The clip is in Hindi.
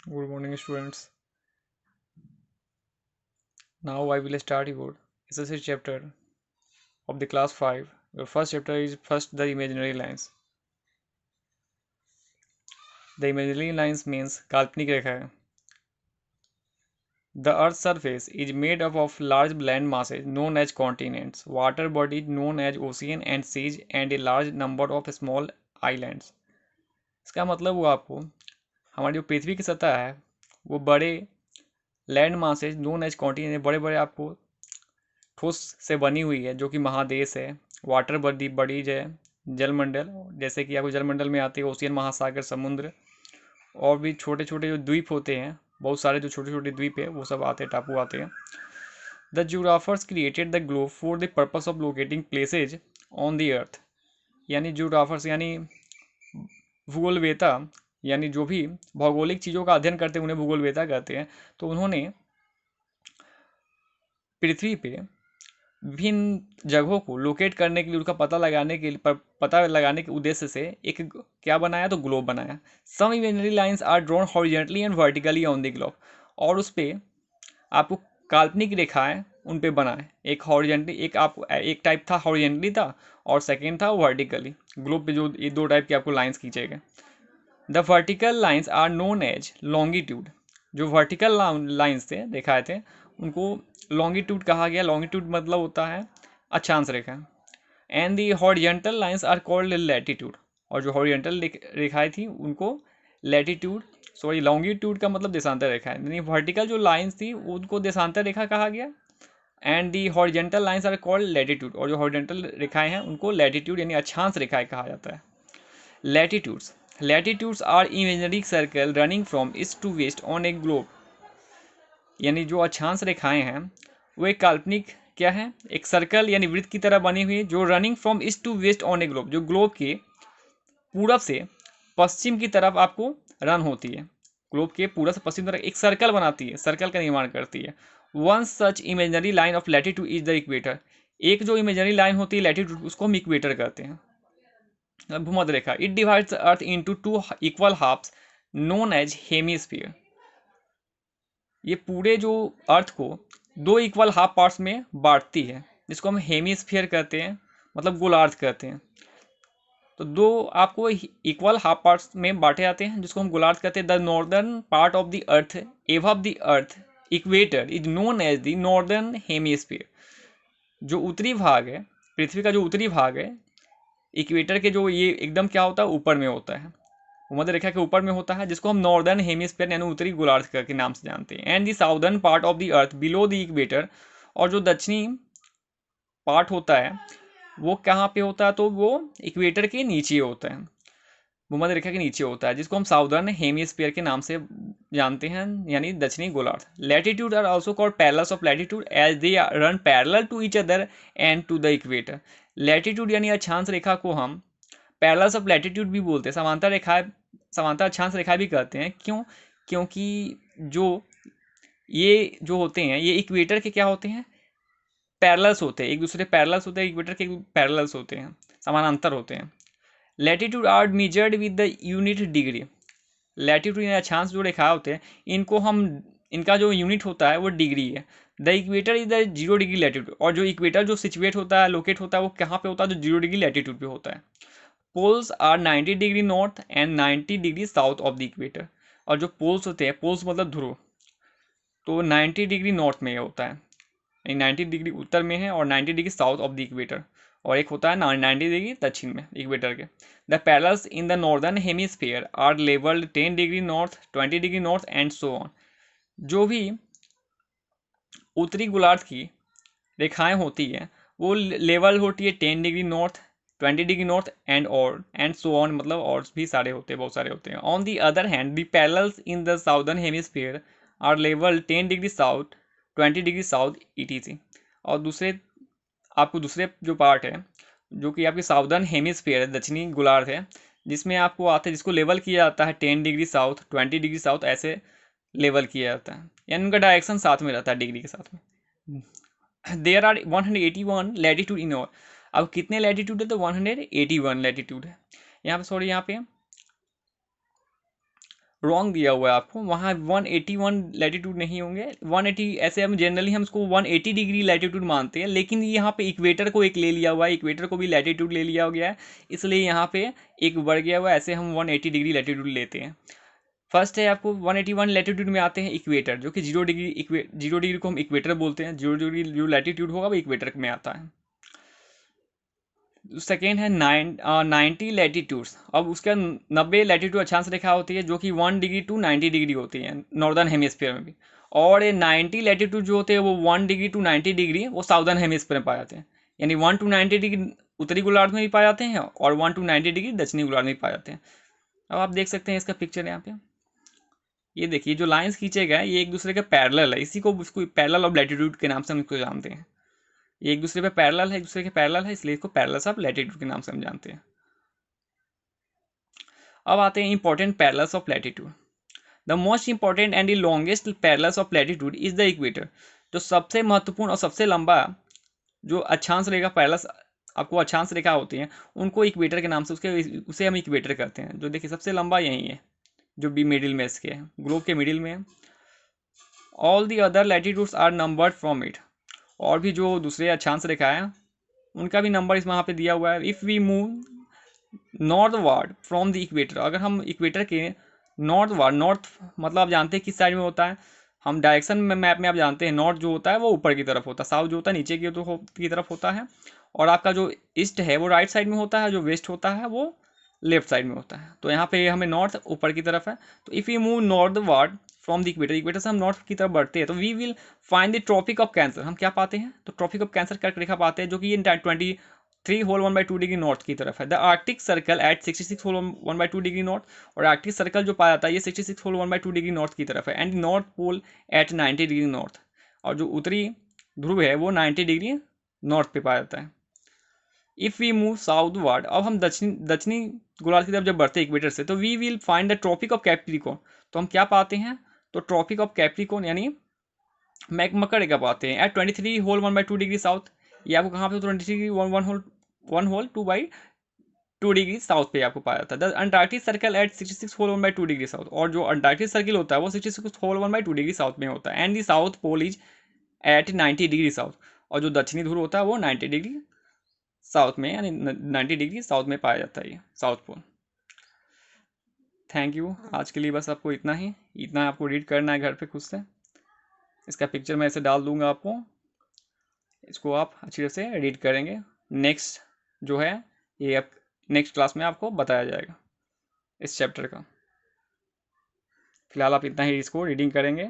Good morning, students. Now I will start your SSC chapter of the class 5. Your first chapter is first the imaginary lines. The imaginary lines means काल्पनिक रेखा. The Earth's surface is made up of large land masses known as continents, water bodies known as ocean and seas, and a large number of small islands. इसका मतलब हुआ आपको हमारी जो पृथ्वी की सतह है वो बड़े land masses known as continent बड़े बड़े आपको ठोस से बनी हुई है जो कि महादेश है, वाटर बॉडीज है, जलमंडल, जैसे कि आपको जलमंडल में आते हैं ओशियन, महासागर, समुद्र, और भी छोटे छोटे जो द्वीप होते हैं, बहुत सारे जो छोटे छोटे द्वीप है वो सब आते हैं, टापू आते हैं. The geographers created the globe for the purpose of locating places on the earth. यानी जियोग्राफर्स यानी भूगोलवेता, यानी जो भी भौगोलिक चीज़ों का अध्ययन करते हैं उन्हें भूगोलवेता कहते हैं. तो उन्होंने पृथ्वी पे विभिन्न जगहों को लोकेट करने के लिए, उनका पता लगाने के उद्देश्य से एक क्या बनाया, तो ग्लोब बनाया. Some imaginary lines are drawn horizontally and vertically on the globe. और उस पे आपको काल्पनिक रेखाएं उन पे बनाए. एक हॉरिजेंटली, एक टाइप था हॉरिजेंटली था, और सेकेंड था वर्टिकली. ग्लोब पे जो ये दो टाइप के आपको लाइंस खींचे गए. The vertical lines are known as longitude. जो वर्टिकल लाइंस थे दिखाए थे उनको लॉन्गिट्यूड कहा गया. लॉन्गिट्यूड मतलब होता है अक्षांश रेखा. And the horizontal lines are called latitude. और जो हॉरिजेंटल रेखाएं थी उनको लैटिट्यूड, सॉरी लॉन्गिट्यूड का मतलब देशांतर रेखा है, यानी वर्टिकल जो लाइंस थी उनको देशांतर रेखा कहा गया. And the horizontal lines are called latitude. और जो हॉरिजेंटल रेखाएं हैं उनको लैटिट्यूड यानी अक्षांश रेखाएं कहा जाता है. Latitudes. Latitudes are imaginary circle running from east to west on a globe. यानी जो अक्षांश रेखाएं हैं वो एक काल्पनिक क्या है, एक सर्कल यानी वृत्त की तरह बनी हुई है जो running from east to west on a globe, जो ग्लोब के पूरब से पश्चिम की तरफ आपको रन होती है. ग्लोब के पूरब से पश्चिम तरफ एक सर्कल बनाती है, सर्कल का निर्माण करती है. One such imaginary line of latitude is the equator. एक जो इमेजनरी लाइन होती है लैटिट्यूड, उसको हम इक्वेटर कहते हैं, भूमध्य रेखा. It divides earth into two equal halves known as hemisphere. ये पूरे जो अर्थ को दो इक्वल हाफ पार्ट्स में बांटती है, जिसको हम हेमीस्फीयर कहते हैं, मतलब गोलार्ध कहते हैं. तो दो आपको इक्वल हाफ पार्ट्स में बांटे जाते हैं जिसको हम गोलार्ध कहते हैं. The northern part of the earth above the earth equator is known as the northern hemisphere. जो उत्तरी भाग है, पृथ्वी का जो उत्तरी भाग है, इक्वेटर के जो ये एकदम क्या होता है, ऊपर में होता है, भूमध्य रेखा के ऊपर में होता है, जिसको हम नॉर्दर्न हेमिस्फीयर यानी उत्तरी गोलार्ध के नाम से जानते हैं. And the southern part of the earth below the equator. और जो दक्षिणी पार्ट होता है वो कहाँ पे होता है, तो वो इक्वेटर के नीचे होता है, भूमध्य रेखा के नीचे होता है, जिसको हम साउदर्न हेमिस्फीयर के नाम से जानते हैं, यानी दक्षिणी गोलार्ध. Latitude are also called parallels of latitude as they run parallel to each other and to the equator. Latitude यानी अक्षांश रेखा को हम पैरेलल्स ऑफ लैटिट्यूड भी बोलते हैं, समांतर रेखाएं, समांतर अक्षांश रेखा भी कहते हैं. क्यों? क्योंकि जो ये जो होते हैं ये इक्वेटर के क्या होते हैं, पैरेलल्स होते हैं, एक दूसरे पैरेलल्स होते हैं, इक्वेटर के पैरेलल्स होते हैं, समानांतर होते हैं. Latitude are measured with the unit degree. Latitude यानी अक्षांश जो रेखा होते हैं इनको हम, इनका जो यूनिट होता है वो डिग्री है. The equator is the 0 degree latitude. और जो इक्वेटर जो सिचुएट होता है, लोकेट होता है, वो कहाँ पे होता है, जो 0 डिग्री लैटिट्यूड पे होता है. Poles are 90 degree north and 90 degree south of the equator. और जो पोल्स होते हैं, पोल्स मतलब ध्रुव, तो 90 डिग्री नॉर्थ में होता है, यानी 90 डिग्री उत्तर में है, और 90 degree south of the equator, और एक होता है 90 डिग्री दक्षिण में इक्वेटर के. The parallels in the northern hemisphere are levelled 10 degree north, 20 degree north and so on. जो भी उत्तरी गोलार्ध की रेखाएं होती हैं वो लेवल होती है 10 degree north, 20 degree north and so on, मतलब और भी सारे होते हैं, बहुत सारे होते हैं. On the other hand the parallels in the southern hemisphere are level 10 degree south, 20 degree south etc. और दूसरे आपको दूसरे जो पार्ट है जो कि आपकी साउदर्न हेमिस्फीयर है, दक्षिणी गोलार्ध है, जिसमें आपको आता है, जिसको लेवल किया जाता है 10 डिग्री साउथ, 20 डिग्री साउथ, ऐसे लेवल किया जाता है, यानी उनका डायरेक्शन साथ में रहता है डिग्री के साथ में. देयर आर 181 लैटिट्यूड इन और. अब कितने लैटिट्यूड है, तो 181 लैटिट्यूड है यहाँ पे. सॉरी यहाँ पे रॉन्ग दिया हुआ है आपको, वहाँ 181 लैटिट्यूड नहीं होंगे। 180 ऐसे हम जनरली हम इसको 180 डिग्री लैटिट्यूड मानते हैं, लेकिन यहाँ पे इक्वेटर को एक ले लिया हुआ है, इक्वेटर को भी लैटिट्यूड ले लिया गया है, इसलिए यहाँ पे एक बढ़ गया हुआ है, ऐसे हम 180 डिग्री लैटिट्यूड लेते हैं। फर्स्ट है आपको 181 लैटिट्यूड में आते हैं इक्वेटर, जो कि 0 डिग्री को हम इक्वेटर बोलते हैं। 0 डिग्री जो लैटिट्यूड होगा वो इक्वेटर में आता है। सेकेंड है 90 लैटिट्यूड्स। अब उसका 90 लैटिट्यूड अक्षांश रेखा होती है, जो कि 1 डिग्री टू 90 डिग्री होती है नॉर्दर्न हेमिस्फीयर में भी। और ये 90 लैटिट्यूड जो होते हैं वो 1 डिग्री टू 90 डिग्री वो साउदर्न हेमिस्फीयर में पाए जाते हैं। यानी 1 टू 90 डिग्री उत्तरी गोलार्ध में भी पाए जाते हैं और 1 टू 90 डिग्री दक्षिणी गोलार्ध में भी पाए जाते हैं। अब आप देख सकते हैं इसका पिक्चर यहाँ पे, ये देखिए जो लाइंस खींचे गए ये एक दूसरे के पैरेलल है, इसी को इसको पैरेलल ऑफ लैटिट्यूड के नाम से हम इसको जानते हैं। ये एक दूसरे पे पैरेलल है, एक दूसरे के पैरेलल है, इसलिए इसको पैरेलल्स ऑफ लैटिट्यूड के नाम से हम जानते हैं। अब आते हैं important parallels of latitude. The most important and the longest parallels of latitude is the equator. जो सबसे महत्वपूर्ण और सबसे लंबा जो अक्षांश रेखा पैरेलल्स आपको अक्षांश रेखा होती हैं उनको इक्वेटर के नाम से उसे हम इक्वेटर कहते हैं। जो देखिए सबसे लंबा यही है, जो बी मिडिल में इसके है, ग्लोब के मिडिल में है। All the other latitudes are numbered from it. और भी जो दूसरे अक्षांश रेखा है उनका भी नंबर इस वहाँ पे दिया हुआ है। If we move northward from the equator, अगर हम इक्वेटर के नॉर्थ वार्ड, नॉर्थ मतलब आप जानते हैं किस साइड में होता है, हम डायरेक्शन में मैप में आप जानते हैं नॉर्थ जो होता है वो ऊपर की तरफ होता है, साउथ जो होता है नीचे की तरफ होता है, और आपका जो ईस्ट है वो राइट साइड में होता है, जो वेस्ट होता है वो लेफ्ट साइड में होता है। तो यहाँ पे हमें नॉर्थ ऊपर की तरफ है, तो if you move northward from the equator, equator से हम नॉर्थ की तरफ बढ़ते हैं तो we will find the tropic of cancer. हम क्या पाते हैं, तो ट्रॉपिक ऑफ कैंसर कर्क रेखा पाते हैं, जो कि ये 23 होल 1/2 डिग्री नॉर्थ की तरफ है। The arctic circle at 66 whole 1/2 degree north, और आर्कटिक सर्कल जो पाया जाता है ये 66 होल 1/2 डिग्री नॉर्थ की तरफ है। And north pole at 90 degree north, और जो उत्तरी ध्रुव है वो 90 डिग्री नॉर्थ पे पाया जाता है। If we move southward, अब हम दक्षिणी गोलार्ध की तरफ जब बढ़ते हैं इक्वेटर से, तो we will find the tropic of capricorn. तो हम क्या पाते हैं, तो ट्रॉपिक ऑफ कैप्रिकॉर्न यानी मकर रेखा पाते हैं एट 23 होल 1/2 डिग्री साउथ। ये आपको कहाँ पे 23 1 होल 2/2 डिग्री साउथ पे आपको पाया जाता है। The antarctic circle at 66 whole 1/2 degree south, और जो अंटार्कटिक सर्किल होता है वो 66 होल 1/2 डिग्री साउथ में होता है। And the south pole is at 90 degree south, और जो दक्षिणी ध्रुव होता है वो 90 डिग्री साउथ में, यानी 90 डिग्री साउथ में पाया जाता है ये साउथ पोल। थैंक यू, आज के लिए बस आपको इतना आपको रीड करना है घर पे खुद से। इसका पिक्चर मैं ऐसे डाल दूंगा आपको, इसको आप अच्छी तरह से रीड करेंगे। नेक्स्ट जो है ये अब नेक्स्ट क्लास में आपको बताया जाएगा इस चैप्टर का। फिलहाल आप इतना ही इसको रीडिंग करेंगे।